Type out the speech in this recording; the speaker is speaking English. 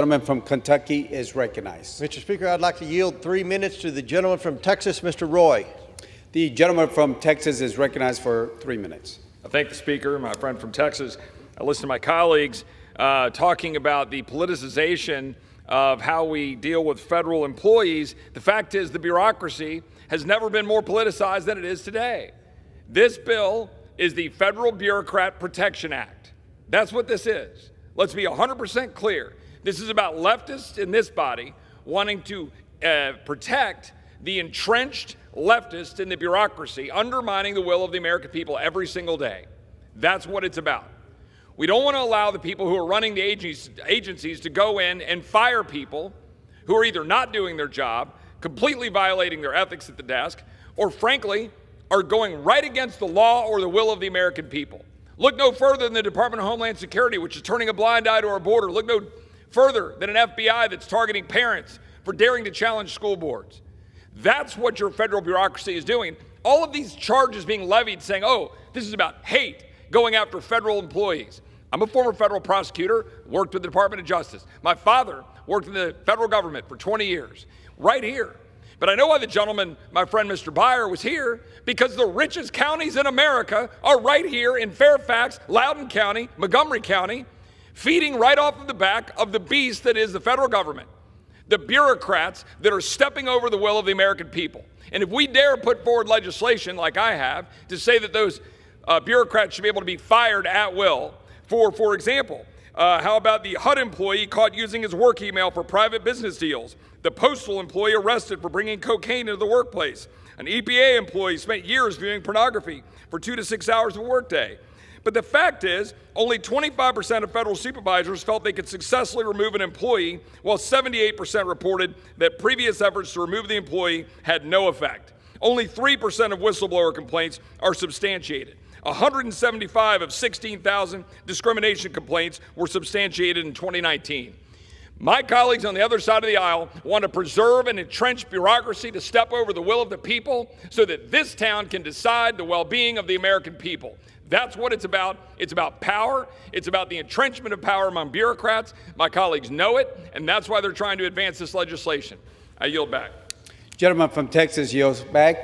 The gentleman from Kentucky is recognized. Mr. Speaker, I'd like to yield 3 minutes to the gentleman from Texas, Mr. Roy. The gentleman from Texas is recognized for 3 minutes. I thank the Speaker, my friend from Texas. I listen to my colleagues talking about the politicization of how we deal with federal employees. The fact is the bureaucracy has never been more politicized than it is today. This bill is the Federal Bureaucrat Protection Act. That's what this is. Let's be 100% clear. This is about leftists in this body wanting to protect the entrenched leftists in the bureaucracy, undermining the will of the American people every single day. That's what it's about. We don't want to allow the people who are running the agencies to go in and fire people who are either not doing their job, completely violating their ethics at the desk, or frankly, are going right against the law or the will of the American people. Look no further than the Department of Homeland Security, which is turning a blind eye to our border. Look no further than an FBI that's targeting parents for daring to challenge school boards. That's what your federal bureaucracy is doing. All of these charges being levied saying, oh, this is about hate, going after federal employees. I'm a former federal prosecutor, worked with the Department of Justice. My father worked in the federal government for 20 years, right here. But I know why the gentleman, my friend Mr. Beyer, was here, because the richest counties in America are right here in Fairfax, Loudoun County, Montgomery County, feeding right off of the back of the beast that is the federal government, the bureaucrats that are stepping over the will of the American people. And if we dare put forward legislation like I have to say that those bureaucrats should be able to be fired at will, for example, how about the HUD employee caught using his work email for private business deals? The postal employee arrested for bringing cocaine into the workplace. An EPA employee spent years viewing pornography for 2 to 6 hours of a workday. But the fact is, only 25% of federal supervisors felt they could successfully remove an employee, while 78% reported that previous efforts to remove the employee had no effect. Only 3% of whistleblower complaints are substantiated. 175 of 16,000 discrimination complaints were substantiated in 2019. My colleagues on the other side of the aisle want to preserve an entrenched bureaucracy to step over the will of the people so that this town can decide the well-being of the American people. That's what it's about. It's about power. It's about the entrenchment of power among bureaucrats. My colleagues know it, and that's why they're trying to advance this legislation. I yield back. Gentleman from Texas yields back.